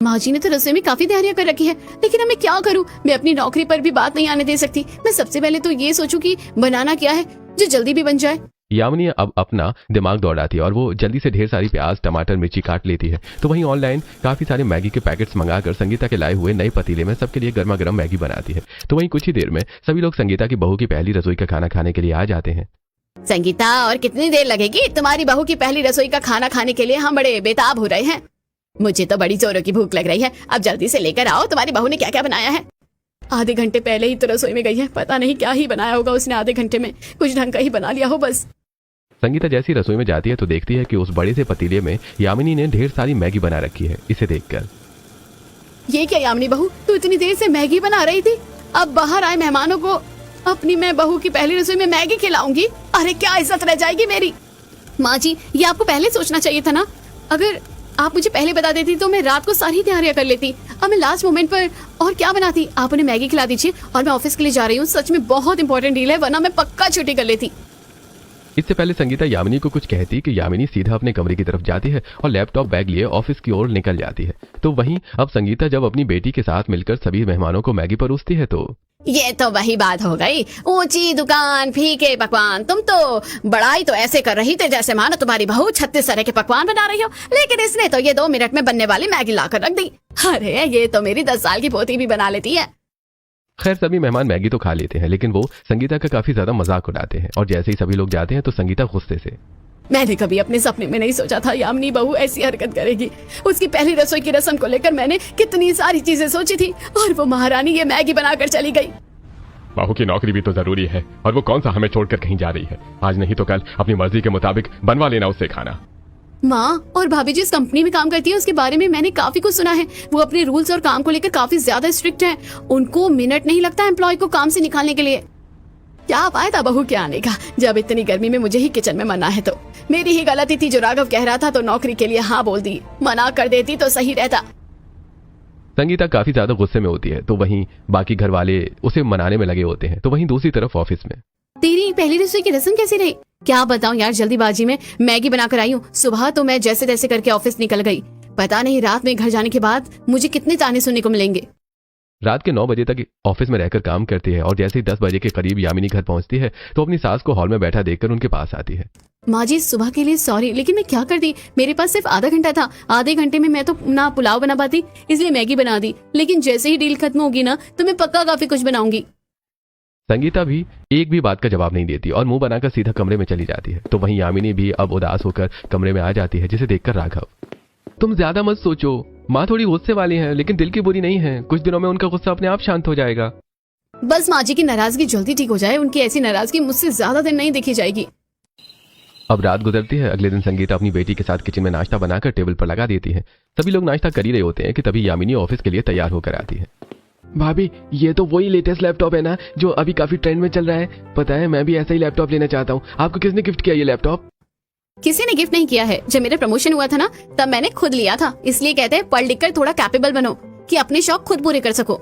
माँ जी ने तो रसोई में काफी तैयारियां कर रखी है, लेकिन अब मैं क्या करूँ? मैं अपनी नौकरी पर भी बात नहीं आने दे सकती। मैं सबसे पहले तो ये सोचूं कि बनाना क्या है जो जल्दी भी बन जाए। यामिनी अब अपना दिमाग दौड़ाती है और वो जल्दी से ढेर सारी प्याज, टमाटर, मिर्ची काट लेती है। तो वहीं ऑनलाइन काफी सारे मैगी के पैकेट्स मंगाकर संगीता के लाए हुए नए पतीले में सबके लिए गर्मा गर्म मैगी बनाती है। तो वहीं कुछ ही देर में सभी लोग संगीता की बहू की पहली रसोई का खाना खाने के लिए आ जाते हैं। संगीता, और कितनी देर लगेगी? तुम्हारी बहू की पहली रसोई का खाना खाने के लिए हम बड़े बेताब हो रहे हैं। मुझे तो बड़ी जोरों की भूख लग रही है। अब जल्दी से लेकर आओ, तुम्हारी बहू ने क्या क्या बनाया है। आधे घंटे पहले ही तो रसोई में गई है, पता नहीं क्या ही बनाया होगा उसने आधे घंटे में। कुछ ढंग का ही बना लिया हो बस। संगीता जैसी रसोई में जाती है तो देखती है कि उस बड़े से पतीले में यामिनी ने ढेर सारी मैगी बना रखी है। इसे देखकर, ये क्या यामिनी बहू, तू इतनी देर से मैगी बना रही थी? अब बाहर आए मेहमानों को अपनी मैं बहू की पहली रसोई में मैगी खिलाऊंगी? अरे क्या इज्जत रह जाएगी मेरी। माँ जी, ये आपको पहले सोचना चाहिए था ना। अगर आप मुझे पहले बता देती तो मैं रात को सारी तैयारियां कर लेती। अब मैं लास्ट मोमेंट पर और क्या बनाती। आप उन्हें मैगी खिला दीजिए और मैं ऑफिस के लिए जा रही हूँ। सच में बहुत इंपॉर्टेंट डील है, वरना मैं पक्का छुट्टी कर लेती। इससे पहले संगीता यामिनी को कुछ कहती कि यामिनी सीधा अपने कमरे की तरफ जाती है और लैपटॉप बैग लिए ऑफिस की ओर निकल जाती है। तो वहीं अब संगीता जब अपनी बेटी के साथ मिलकर सभी मेहमानों को मैगी परोसती है तो ये तो वही बात हो गई, ऊंची दुकान, फीके पकवान। तुम तो बड़ाई तो ऐसे कर रही थे जैसे मानो तुम्हारी बहू 36 तरह के पकवान बना रही हो, लेकिन इसने तो ये 2 मिनट में बनने वाली मैगी लाकर रख दी। अरे ये तो मेरी 10 साल की पोती भी बना लेती है। खैर सभी मेहमान मैगी तो खा लेते हैं, लेकिन वो संगीता का काफी ज्यादा मजाक उड़ाते हैं और जैसे ही सभी लोग जाते हैं तो संगीता गुस्से से, मैंने कभी अपने सपने में नहीं सोचा था यामिनी बहू ऐसी हरकत करेगी। उसकी पहली रसोई की रस्म को लेकर मैंने कितनी सारी चीजें सोची थी और वो महारानी ये मैगी बनाकर चली गई। बहू की नौकरी भी तो जरूरी है और वो कौन सा हमें छोड़कर कहीं जा रही है। आज नहीं तो कल अपनी मर्जी के मुताबिक बनवा लेना उससे खाना। माँ और भाभी जिस कंपनी में काम करती है उसके बारे में मैंने काफी कुछ सुना है। वो अपने रूल्स और काम को लेकर काफी ज्यादा स्ट्रिक्ट है। उनको मिनट नहीं लगता एम्प्लॉय को काम से निकालने के लिए। क्या फायदा बहू के आने का जब इतनी गर्मी में मुझे ही किचन में मना है। तो मेरी ही गलती थी, जो राघव कह रहा था तो नौकरी के लिए हाँ बोल दी। मना कर देती तो सही रहता। संगीता काफी ज्यादा गुस्से में होती है तो वहीं बाकी घर वाले उसे मनाने में लगे होते हैं। तो वहीं दूसरी तरफ ऑफिस में, तेरी पहली रसोई की रस्म कैसी रही? क्या बताऊं यार, जल्दीबाजी में मैगी बनाकर आई हूँ। सुबह तो मैं जैसे तैसे करके ऑफिस निकल गई। पता नहीं रात में घर जाने के बाद मुझे कितने ताने सुनने को मिलेंगे। रात के 9 बजे तक ऑफिस में रहकर काम करती है और जैसे ही 10 बजे के करीब यामिनी घर पहुंचती है तो अपनी सास को हॉल में बैठा देखकर उनके पास आती है। माँ जी सुबह के लिए सॉरी, लेकिन मैं क्या करती, मेरे पास सिर्फ आधा घंटा था। आधे घंटे में मैं तो ना पुलाव बना पाती, इसलिए मैगी बना दी। लेकिन जैसे ही डील खत्म होगी ना तो मैं पक्का काफी कुछ बनाऊंगी। संगीता भी एक भी बात का जवाब नहीं देती और मुंह बनाकर सीधा कमरे में चली जाती है। तो वहीं यामिनी भी अब उदास होकर कमरे में आ जाती है, जिसे देखकर राघव, तुम ज्यादा मत सोचो, माँ थोड़ी गुस्से वाली है लेकिन दिल की बुरी नहीं है। कुछ दिनों में उनका गुस्सा अपने आप शांत हो जाएगा। बस माँ जी की नाराजगी जल्दी ठीक हो जाए। उनकी ऐसी नाराजगी मुझसे ज्यादा दिन नहीं देखी जाएगी। अब रात गुजरती है। अगले दिन संगीता अपनी बेटी के साथ किचन में नाश्ता बनाकर टेबल पर लगा देती है। सभी लोग नाश्ता कर ही रहे होते हैं कि तभी यामिनी ऑफिस के लिए तैयार होकर आती है। भाभी, ये तो वही लेटेस्ट लैपटॉप है ना जो अभी काफी ट्रेंड में चल रहा है। पता है मैं भी ऐसा ही लैपटॉप लेना चाहता हूँ। आपको किसने गिफ्ट किया ये लैपटॉप? किसी ने गिफ्ट नहीं किया है। जब मेरा प्रमोशन हुआ था ना तब मैंने खुद लिया था। इसलिए कहते हैं पढ़ लिख कर थोड़ा कैपेबल बनो कि अपने शौक खुद पूरे कर सको।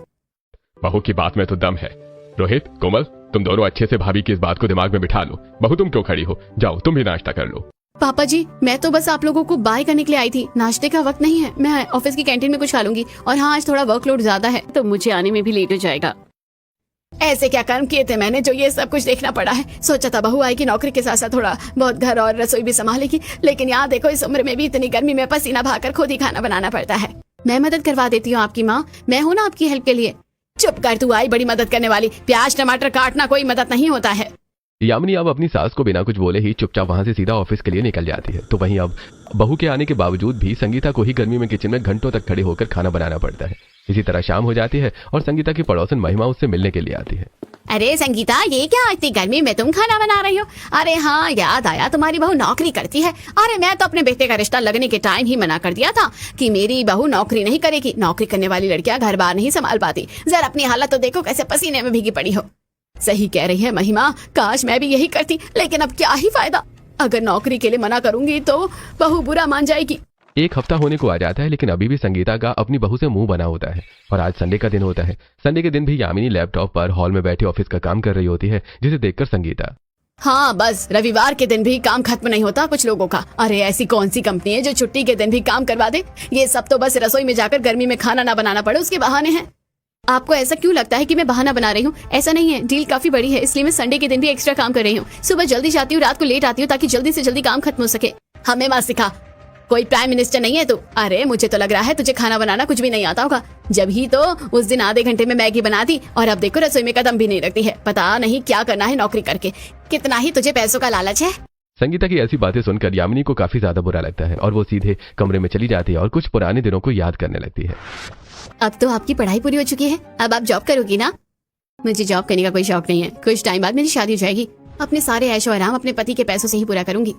बहू की बात में तो दम है। रोहित, कोमल, तुम दोनों अच्छे से भाभी की इस बात को दिमाग में बिठा लो। बहू तुम क्यों खड़ी हो? जाओ तुम भी नाश्ता कर लो। पापा जी, मैं तो बस आप लोगों को बाय करने के लिए आई थी। नाश्ते का वक्त नहीं है। मैं ऑफिस की कैंटीन में कुछ खा लूंगी। और हाँ, आज थोड़ा वर्कलोड ज्यादा है तो मुझे आने में भी लेट हो जाएगा। ऐसे क्या कर्म किए थे मैंने जो ये सब कुछ देखना पड़ा है। सोचा था बहू आएगी, नौकरी के साथ साथ थोड़ा बहुत घर और रसोई भी संभालेगी, लेकिन यहाँ देखो इस उम्र में भी इतनी गर्मी में पसीना बहाकर खुद ही खाना बनाना पड़ता है। मैं मदद करवा देती हूँ आपकी माँ, मैं हूँ ना आपकी हेल्प के लिए। चुप कर, तू आई बड़ी मदद करने वाली। प्याज टमाटर काटना कोई मदद नहीं होता है। यामिनी अब अपनी सास को बिना कुछ बोले ही चुपचाप वहां से सीधा ऑफिस के लिए निकल जाती है। तो वहीं अब बहू के आने के बावजूद भी संगीता को ही गर्मी में किचन में घंटों तक खड़े होकर खाना बनाना पड़ता है। इसी तरह शाम हो जाती है और संगीता की पड़ोसन महिमा उससे मिलने के लिए आती है। अरे संगीता, ये क्या इतनी गर्मी में तुम खाना बना रही हो? अरे हाँ, याद आया तुम्हारी बहू नौकरी करती है। अरे मैं तो अपने बेटे का रिश्ता लगने के टाइम ही मना कर दिया था कि मेरी बहू नौकरी नहीं करेगी। नौकरी करने वाली लड़कियां घर बार नहीं संभाल पाती। जरा अपनी हालत तो देखो, कैसे पसीने में भीगी पड़ी हो। सही कह रही है महिमा, काश मैं भी यही करती, लेकिन अब क्या ही फायदा। अगर नौकरी के लिए मना करूंगी तो बहू बुरा मान जाएगी। एक हफ्ता होने को आ जाता है लेकिन अभी भी संगीता का अपनी बहू से मुंह बना होता है। और आज संडे का दिन होता है। संडे के दिन भी यामिनी लैपटॉप पर हॉल में बैठे ऑफिस का काम कर रही होती है, जिसे देखकर संगीता, हाँ बस रविवार के दिन भी काम खत्म नहीं होता कुछ लोगों का। अरे ऐसी कौन सी कंपनी है जो छुट्टी के दिन भी काम करवा दे? ये सब तो बस रसोई में जाकर गर्मी में खाना ना बनाना पड़े उसके बहाने हैं। आपको ऐसा क्यों लगता है कि मैं बहाना बना रही हूँ? ऐसा नहीं है, डील काफी बड़ी है, इसलिए मैं संडे के दिन भी एक्स्ट्रा काम कर रही हूँ। सुबह जल्दी जाती हूँ, रात को लेट आती हूँ, ताकि जल्दी से जल्दी काम खत्म हो सके। हमें मत सिखा, कोई प्राइम मिनिस्टर नहीं है तू। अरे मुझे तो लग रहा है तुझे खाना बनाना कुछ भी नहीं आता होगा। जब ही तो उस दिन आधे घंटे में मैगी बना दी और अब देखो रसोई में कदम भी नहीं रखती है। पता नहीं क्या करना है नौकरी करके। कितना ही तुझे पैसों का लालच है। संगीता की ऐसी बातें सुनकर यामिनी को काफी ज्यादा बुरा लगता है और वो सीधे कमरे में चली जाती है और कुछ पुराने दिनों को याद करने लगती है। अब तो आपकी पढ़ाई पूरी हो चुकी है, अब आप जॉब करोगी ना? मुझे जॉब करने का कोई शौक नहीं है। कुछ टाइम बाद मेरी शादी हो जाएगी। अपने सारे ऐशो आराम अपने पति के पैसों से ही पूरा करूंगी।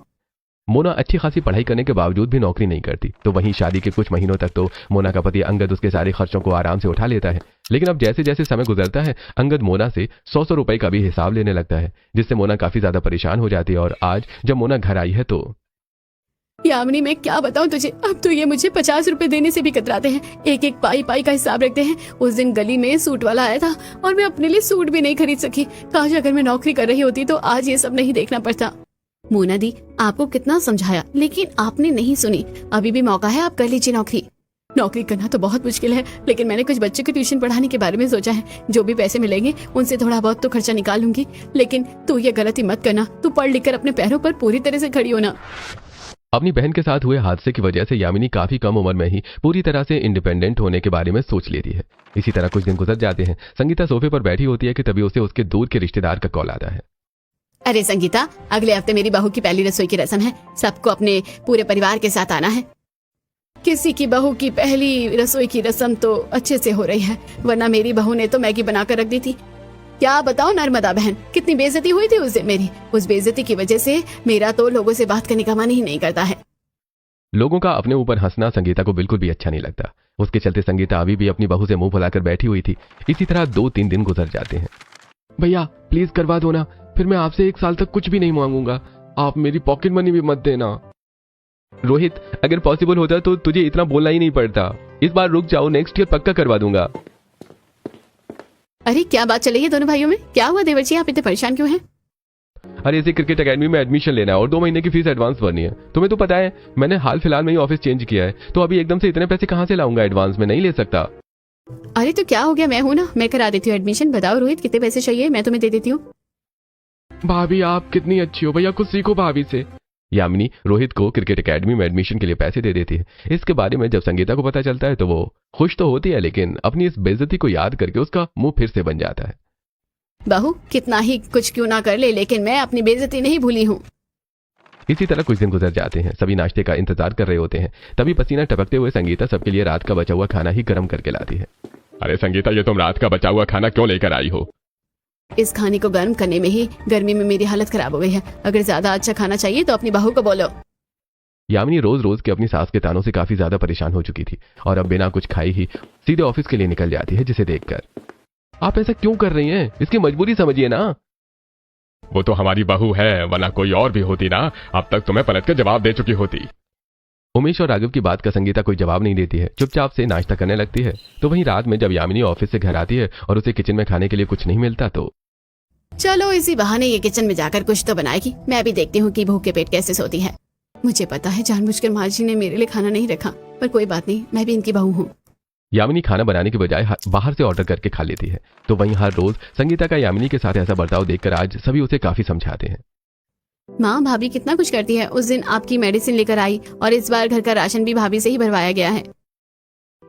मोना अच्छी खासी पढ़ाई करने के बावजूद भी नौकरी नहीं करती, तो वहीं शादी के कुछ महीनों तक तो मोना का पति अंगद उसके सारे खर्चों को आराम से उठा लेता है। लेकिन अब जैसे जैसे समय गुजरता है अंगद मोना से 100 रुपए का भी हिसाब लेने लगता है, जिससे मोना काफी ज्यादा परेशान हो जाती है। और आज जब मोना घर आई है तो यामिनी मैं क्या बताऊं तुझे, अब तो ये मुझे 50 रुपए देने से भी कतराते हैं। एक एक पाई पाई का हिसाब रखते हैं। उस दिन गली में सूट वाला आया था और मैं अपने लिए सूट भी नहीं खरीद सकी। काश अगर मैं नौकरी कर रही होती तो आज ये सब नहीं देखना पड़ता। मोना दी, आपको कितना समझाया लेकिन आपने नहीं सुनी। अभी भी मौका है, आप कर लीजिए नौकरी। नौकरी करना तो बहुत मुश्किल है, लेकिन मैंने कुछ बच्चों को ट्यूशन पढ़ाने के बारे में सोचा है। जो भी पैसे मिलेंगे उनसे थोड़ा बहुत तो खर्चा निकाल लूंगी। लेकिन तू ये गलती मत करना, तू पढ़ लिख कर अपने पैरों पर पूरी तरह से खड़ी होना। अपनी बहन के साथ हुए हादसे की वजह से यामिनी काफी कम उम्र में ही पूरी तरह से इंडिपेंडेंट होने के बारे में सोच लेती है। इसी तरह कुछ दिन गुजर जाते हैं। संगीता सोफे पर बैठी होती है कि तभी उसे उसके दूर के रिश्तेदार का कॉल आता है। अरे संगीता, अगले हफ्ते मेरी बहू की पहली रसोई की रस्म है। सबको अपने पूरे परिवार के साथ आना है। किसी की बहू की पहली रसोई की रस्म तो अच्छे से हो रही है, वरना मेरी बहू ने तो मैगी बनाकर रख दी थी। क्या बताओ नर्मदा बहन, कितनी बेइज्जती हुई थी उस दिन मेरी। उस बेइज्जती की वजह से मेरा तो लोगों से बात करने का मन ही नहीं करता है। लोगों का अपने ऊपर हंसना संगीता को बिल्कुल भी अच्छा नहीं लगता। उसके चलते संगीता अभी भी अपनी बहू से मुंह फुलाकर बैठी हुई थी। इसी तरह 2-3 दिन गुजर जाते हैं। भैया प्लीज करवा दो ना, फिर मैं आपसे 1 साल तक कुछ भी नहीं मांगूंगा। आप मेरी पॉकेट मनी भी मत देना। रोहित, अगर पॉसिबल होता तो तुझे इतना बोलना ही नहीं पड़ता। इस बार रुक जाओ, नेक्स्ट ईयर पक्का करवा दूंगा। अरे क्या बात चल रही है दोनों भाइयों में? क्या हुआ देवर जी, आप इतने परेशान क्यों हैं? अरे इसे क्रिकेट एकेडमी में एडमिशन लेना है और 2 महीने की फीस एडवांस भरनी है। तुम्हें तो पता है मैंने हाल फिलहाल में ही ऑफिस चेंज किया है, तो अभी एकदम से इतने पैसे कहां से लाऊंगा, एडवांस में नहीं ले सकता। अरे तो क्या हो गया, मैं हूं ना, मैं करा देती हूँ एडमिशन। बताओ रोहित, कितने पैसे चाहिए, मैं तुम्हें दे देती हूँ। भाभी आप कितनी अच्छी हो, भैया कुछ सीखो भाभी से। यामिनी रोहित को क्रिकेट एकेडमी में एडमिशन के लिए पैसे दे देती है। इसके बारे में जब संगीता को पता चलता है तो वो खुश तो होती है, लेकिन अपनी इस बेइज्जती को याद करके उसका मुंह फिर से बन जाता है। बहू कितना ही कुछ क्यों ना कर ले, लेकिन मैं अपनी बेइज्जती नहीं भूली हूँ। इसी तरह कुछ दिन गुजर जाते हैं। सभी नाश्ते का इंतजार कर रहे होते हैं। तभी पसीना टपकते हुए संगीता सबके लिए रात का बचा हुआ खाना ही गर्म करके लाती है। अरे संगीता, ये तुम रात का बचा हुआ खाना क्यों लेकर आई हो? इस खाने को गर्म करने में ही गर्मी में मेरी हालत खराब हो गई है। अगर ज्यादा अच्छा खाना चाहिए तो अपनी बहू को बोलो। यामिनी रोज रोज के अपनी सास के तानों से काफी ज्यादा परेशान हो चुकी थी और अब बिना कुछ खाई ही सीधे ऑफिस के लिए निकल जाती है, जिसे देखकर आप ऐसा क्यों कर रही हैं? इसकी मजबूरी समझिए ना। वो तो हमारी बहू है, वरना कोई और भी होती ना, अब तक तुम्हें पलट के जवाब दे चुकी होती। उमेश और राघव की बात का संगीता कोई जवाब नहीं देती है, चुपचाप से नाश्ता करने लगती है। तो वहीं रात में जब यामिनी ऑफिस से घर आती है और उसे किचन में खाने के लिए कुछ नहीं मिलता तो चलो इसी बहाने ये किचन में जाकर कुछ तो बनाएगी। मैं भी देखती हूँ कि भूख के पेट कैसे सोती है। मुझे पता है जानबूझकर माँ जी ने मेरे लिए खाना नहीं रखा, पर कोई बात नहीं, मैं भी इनकी बहू हूँ। यामिनी खाना बनाने के बजाय बाहर से ऑर्डर करके खा लेती है। तो वहीं हर रोज संगीता का यामिनी के साथ ऐसा बर्ताव देखकर आज सभी उसे काफी समझाते हैं। माँ भाभी कितना कुछ करती है। उस दिन आपकी मेडिसिन लेकर आई और इस बार घर का राशन भी भाभी से ही भरवाया गया है।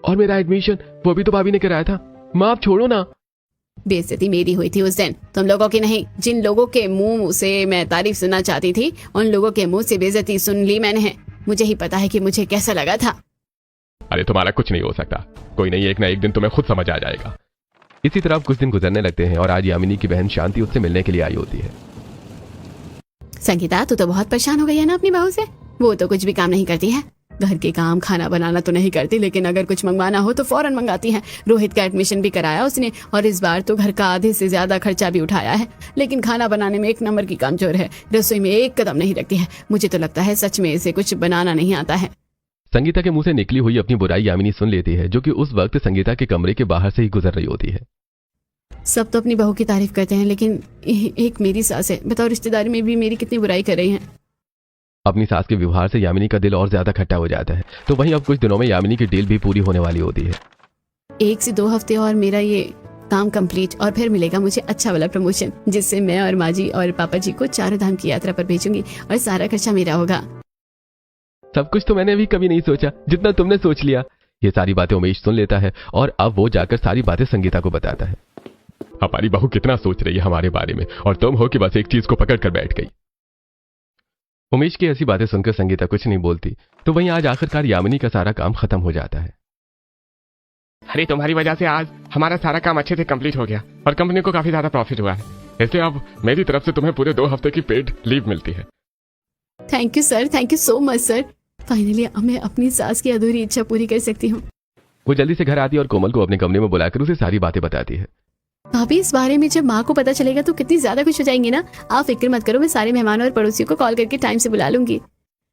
और मेरा एडमिशन वो भी तो भाभी ने कराया था। माँ आप छोड़ो ना। बेइज्जती मेरी हुई थी उस दिन, तुम लोगों की नहीं। जिन लोगों के मुंह से मैं तारीफ सुनना चाहती थी उन लोगों के मुंह से बेइज्जती सुन ली मैंने। मुझे ही पता है कि मुझे कैसा लगा था। अरे तुम्हारा कुछ नहीं हो सकता, कोई नहीं, एक ना एक दिन तुम्हें खुद समझ आ जाएगा। इसी तरह कुछ दिन गुजरने लगते हैं और आज यामिनी की बहन शांति उससे मिलने के लिए आई होती है। संगीता तू तो बहुत परेशान हो गई है ना अपनी बहू से। वो तो कुछ भी काम नहीं करती है, घर के काम खाना बनाना तो नहीं करती, लेकिन अगर कुछ मंगवाना हो तो फौरन मंगाती है। रोहित का एडमिशन भी कराया उसने और इस बार तो घर का आधे से ज्यादा खर्चा भी उठाया है, लेकिन खाना बनाने में 1 नंबर की कमजोर है। रसोई में एक कदम नहीं रखती है। मुझे तो लगता है सच में इसे कुछ बनाना नहीं आता है। संगीता के मुंह से निकली हुई अपनी बुराई यामिनी सुन लेती है, जो कि उस वक्त संगीता के कमरे के बाहर से ही गुजर रही होती है। सब तो अपनी बहू की तारीफ करते हैं, लेकिन एक मेरी सास है, बताओ रिश्तेदारी में भी मेरी कितनी बुराई कर रही हैं। अपनी सास के व्यवहार से यामिनी का दिल और ज्यादा खट्टा हो जाता है। तो वहीं अब कुछ दिनों में यामिनी की डील भी पूरी होने वाली होती है। 1 से 2 हफ्ते और मेरा ये काम कंप्लीट, और फिर मिलेगा मुझे अच्छा वाला प्रमोशन, जिससे मैं और माँ जी और पापा जी को चारों धाम की यात्रा पर भेजूंगी और सारा खर्चा मेरा होगा। सब कुछ तो मैंने भी कभी नहीं सोचा जितना तुमने सोच लिया। ये सारी बातें उमेश सुन लेता है और अब वो जाकर सारी बातें संगीता को बताता है। हमारी बहू कितना सोच रही है हमारे बारे में, और तुम हो कि बस एक चीज को पकड़ कर बैठ गई। उमेश की ऐसी बातें सुनकर संगीता कुछ नहीं बोलती। तो वहीं आज आखिरकार यामिनी का सारा काम खत्म हो जाता है। अरे तुम्हारी वजह से आज हमारा सारा काम अच्छे से कंप्लीट हो गया और कंपनी को काफी ज्यादा प्रॉफिट हुआ है। इसलिए अब मेरी तरफ से तुम्हें पूरे 2 हफ्ते की पेड लीव मिलती है। Thank you sir, thank you so much sir. Finally मैं अपनी सास की अधूरी इच्छा पूरी कर सकती हूँ। वो जल्दी से घर आती है और कोमल को अपने कमरे में बुलाकर उसे सारी बातें बताती है। भाभी, इस बारे में जब माँ को पता चलेगा तो कितनी ज्यादा खुश हो जाएंगी ना। आप फिक्र मत करो, मैं सारे मेहमानों और पड़ोसियों को कॉल करके टाइम से बुला लूंगी।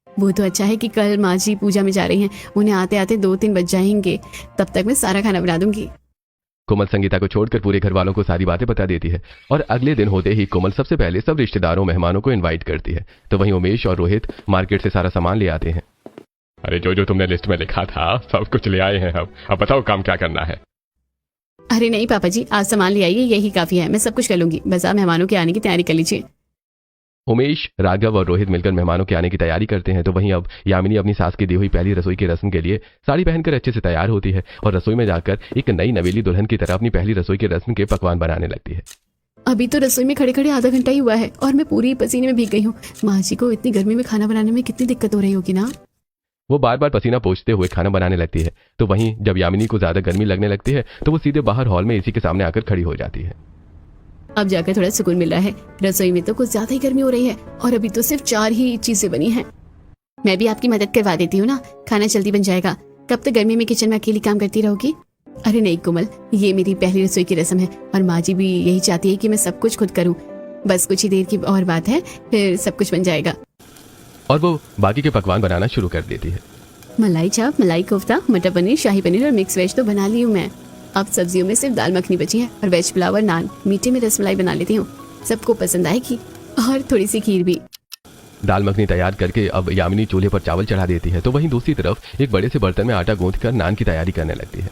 वो तो अच्छा है कि कल माँ जी पूजा में जा रही हैं, उन्हें आते आते 2-3 बज जाएंगे, तब तक मैं सारा खाना बना दूंगी। कोमल संगीता को छोड़कर पूरे घर वालों को सारी बातें बता देती है और अगले दिन होते ही कोमल सबसे पहले सब रिश्तेदारों मेहमानों को इनवाइट करती है। तो वहीं उमेश और रोहित मार्केट से सारा सामान ले आते हैं। अरे जो जो तुमने लिस्ट में लिखा था सब कुछ ले आए हैं। अब बताओ काम क्या करना है। अरे नहीं पापा जी, आज सामान ले आइए, यही काफी है, मैं सब कुछ कर लूंगी। बस आप मेहमानों के आने की तैयारी कर लीजिए। उमेश, राघव और रोहित मिलकर मेहमानों के आने की तैयारी करते हैं। तो वहीं अब यामिनी अपनी सास की दी हुई पहली रसोई की रस्म के लिए साड़ी पहनकर अच्छे से तैयार होती है और रसोई में जाकर एक नई नवेली दुल्हन की तरह अपनी पहली रसोई की रस्म के पकवान बनाने लगती है। अभी तो रसोई में खड़े खड़े आधा घंटा ही हुआ है और मैं पूरी पसीने में भीग गई हूँ। माँ जी को इतनी गर्मी में खाना बनाने में कितनी दिक्कत हो रही होगी ना। वो बार बार पसीना पोंछते हुए खाना बनाने लगती है। तो वहीं जब यामिनी को ज्यादा गर्मी लगने लगती है तो वो सीधे बाहर हॉल में एसी के सामने आकर खड़ी हो जाती है। अब जाकर थोड़ा सुकून मिल रहा है। रसोई में तो कुछ ज्यादा ही गर्मी हो रही है और अभी तो सिर्फ 4 ही चीजें बनी हैं। मैं भी आपकी मदद करवा देती हूँ ना, खाना जल्दी बन जाएगा। कब तक गर्मी में किचन में अकेली काम करती रहोगी? अरे नहीं कोमल, ये मेरी पहली रसोई की रस्म है और माँ जी भी यही चाहती है कि मैं सब कुछ खुद करूँ। बस कुछ ही देर की और बात है, फिर सब कुछ बन जाएगा। और वो बाकी के पकवान बनाना शुरू कर देती है। मलाई चाप, मलाई कोफ्ता, मटर पनीर, शाही पनीर और मिक्स वेज तो बना ली हूँ मैं। अब सब्जियों में सिर्फ दाल मखनी बची है और वेज पुलाव और नान। मीठे में रसमलाई बना लेती हूँ, सबको पसंद आएगी, और थोड़ी सी खीर भी। दाल मखनी तैयार करके अब यामिनी चूल्हे पर चावल चढ़ा देती है। तो वहीं दूसरी तरफ एक बड़े से बर्तन में आटा गूंथकर नान की तैयारी करने लगती है।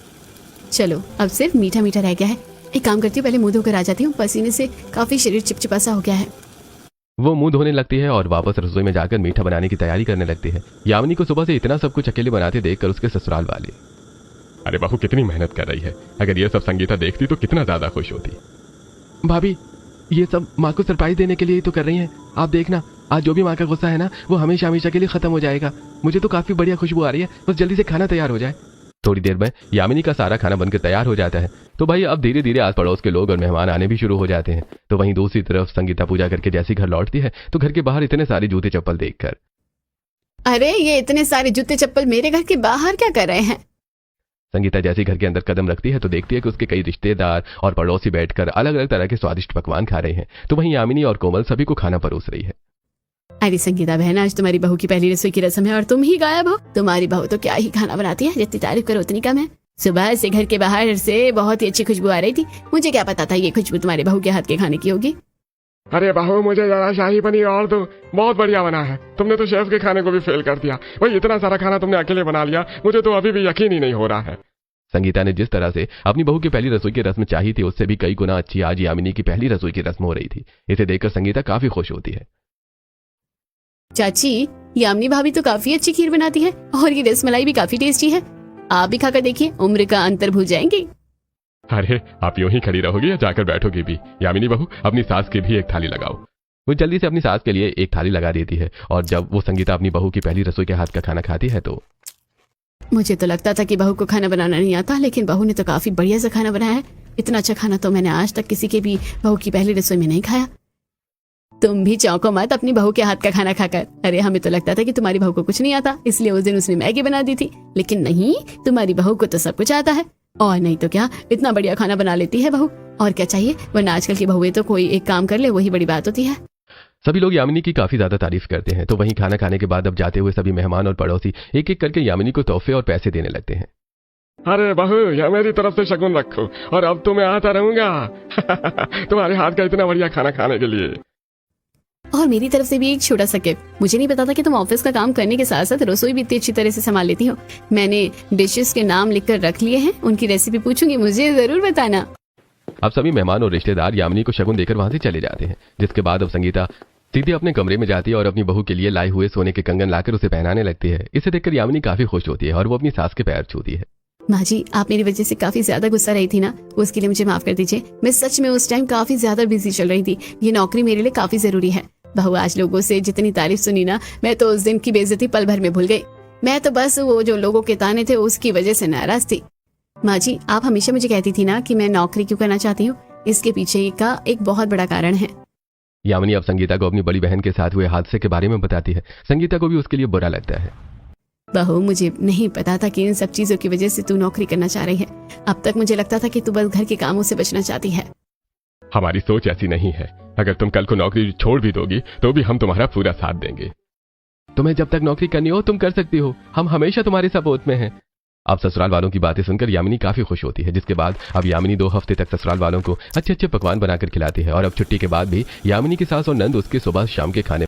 चलो अब सिर्फ मीठा मीठा रह गया है। एक काम करती हूँ, पहले मुंह धोकर आ जाती हूँ, पसीने से काफी शरीर चिपचिपा सा हो गया है। वो मुंह धोने लगती है और वापस रसोई में जाकर मीठा बनाने की तैयारी करने लगती है। यामिनी को सुबह से इतना सब कुछ अकेले बनाते देखकर उसके ससुराल वाले, अरे बहू कितनी मेहनत कर रही है, अगर ये सब संगीता देखती तो कितना ज्यादा खुश होती। भाभी, ये सब माँ को सरप्राइज देने के लिए ही तो कर रही हैं। आप देखना, आज जो भी माँ का गुस्सा है ना, वो हमेशा हमेशा के लिए खत्म हो जाएगा। मुझे तो काफी बढ़िया खुशबू आ रही है, बस जल्दी से खाना तैयार हो जाए। थोड़ी देर में यामिनी का सारा खाना बनकर तैयार हो जाता है। तो भाई अब धीरे धीरे आस पड़ोस के लोग और मेहमान आने भी शुरू हो जाते हैं। तो वहीं दूसरी तरफ संगीता पूजा करके जैसे घर लौटती है तो घर के बाहर इतने सारे जूते चप्पल देखकर, अरे ये इतने सारे जूते चप्पल मेरे घर के बाहर क्या कर रहे हैं? संगीता जैसे घर के अंदर कदम रखती है तो देखती है कि उसके कई रिश्तेदार और पड़ोसी बैठकर अलग अलग तरह के स्वादिष्ट पकवान खा रहे हैं। तो वहीं यामिनी और कोमल सभी को खाना परोस रही है। अरे संगीता बहन, आज तुम्हारी बहू की पहली रसोई की रस्म है और तुम ही गायब हो। तुम्हारी बहू तो क्या ही खाना बनाती है, जितनी तारीफ करो उतनी कम है। सुबह से घर के बाहर से बहुत ही अच्छी खुशबू आ रही थी, मुझे क्या पता था ये खुशबू तुम्हारे बहू के हाथ के खाने की होगी। अरे बहू मुझे जरा शाही पनीर और दो, बहुत बढ़िया बना है। तुमने तो शेफ के खाने को भी फेल कर दिया। भाई इतना सारा खाना तुमने अकेले बना लिया, मुझे तो अभी भी यकीन ही नहीं हो रहा है। संगीता ने जिस तरह से अपनी बहू की पहली रसोई की रस्म चाही थी उससे भी कई गुना अच्छी आज यामिनी की पहली रसोई की रस्म हो रही थी। इसे देखकर संगीता काफी खुश होती है। चाची, यामिनी भाभी तो काफी अच्छी खीर बनाती है और ये रसमलाई भी काफी टेस्टी है। आप भी खाकर देखिए, उम्र का अंतर भूल जाएंगी। अरे आप यूं ही खड़ी रहोगी या जाकर बैठोगी भी? यामिनी बहू, अपनी सास की भी एक थाली लगाओ। वो जल्दी से अपनी सास के लिए एक थाली लगा देती है और जब वो संगीता अपनी बहू की पहली रसोई के हाथ का खाना खाती है तो मुझे तो लगता था कि बहू को खाना बनाना नहीं आता, लेकिन बहू ने तो काफी बढ़िया सा खाना बनाया है। इतना अच्छा खाना तो मैंने आज तक किसी के भी बहू की पहली रसोई में नहीं खाया। तुम भी चौंको मत अपनी बहू के हाथ का खाना खाकर। अरे हमें तो लगता था कि तुम्हारी बहू को कुछ नहीं आता, इसलिए उस दिन उसने मैगी बना दी थी, लेकिन नहीं, तुम्हारी बहू को तो सब कुछ आता है। और नहीं तो क्या, इतना बढ़िया खाना बना लेती है बहू। और क्या चाहिए, वरना आजकल की बहुएं तो कोई एक काम कर ले वही बड़ी बात होती है। सभी लोग यामिनी की काफी ज्यादा तारीफ करते हैं। तो वहीं खाना खाने के बाद अब जाते हुए सभी मेहमान और पड़ोसी एक एक करके यामिनी को तोहफे और पैसे देने लगते हैं। अरे बहू, यह मेरी तरफ से शगुन रखो और अब तो मैं आता रहूंगा तुम्हारे हाथ का इतना बढ़िया खाना खाने के लिए। और मेरी तरफ से भी एक छोटा सा गिफ्ट। मुझे नहीं पता था कि तुम ऑफिस का काम करने के साथ साथ रसोई भी इतनी अच्छी तरह से संभाल लेती हो। मैंने डिशेस के नाम लिखकर रख लिए हैं, उनकी रेसिपी पूछूंगी, मुझे जरूर बताना। अब सभी मेहमान और रिश्तेदार यामिनी को शगुन देकर वहां से चले जाते हैं, जिसके बाद अब संगीता सीधे अपने कमरे में जाती है और अपनी बहू के लिए लाए हुए सोने के कंगन लाकर उसे पहनाने लगती है। इसे देखकर यामिनी काफी खुश होती है और वो अपनी सास के पैर छूती है। माँ जी, आप मेरी वजह से काफी ज्यादा गुस्सा रही थी ना, उसके लिए मुझे माफ कर दीजिए। मैं सच में उस टाइम काफी ज्यादा बिजी चल रही थी। ये नौकरी मेरे लिए काफी जरूरी है। बहू, आज लोगों से जितनी तारीफ सुनी ना, मैं तो उस दिन की बेइज्जती पल भर में भूल गई। मैं तो बस वो जो लोगों के ताने थे उसकी वजह से नाराज थी। माँ जी, आप हमेशा मुझे कहती थी ना कि मैं नौकरी क्यों करना चाहती हूँ, इसके पीछे का एक बहुत बड़ा कारण है। यामिनी अब संगीता को अपनी बड़ी बहन के साथ हुए हादसे के बारे में बताती है। संगीता को भी उसके लिए बुरा लगता है। बहू, मुझे नहीं पता था कि इन सब चीजों की वजह से तू नौकरी करना चाह रही है। अब तक मुझे लगता था कि तू बस घर के कामों से बचना चाहती है। हमारी सोच ऐसी नहीं है। अगर तुम कल को नौकरी छोड़ भी दोगी तो भी हम तुम्हारा पूरा साथ देंगे। तुम्हें जब तक नौकरी करनी हो तुम कर सकती हो, हम हमेशा तुम्हारे सपोर्ट में हैं। अब ससुराल वालों की बातें सुनकर यामिनी काफी खुश होती है, जिसके बाद अब यामिनी 2 हफ्ते तक ससुराल वालों को अच्छे अच्छे पकवान बनाकर खिलाती है। और अब छुट्टी के बाद भी यामिनी की सास और नंद उसके सुबह शाम के खाने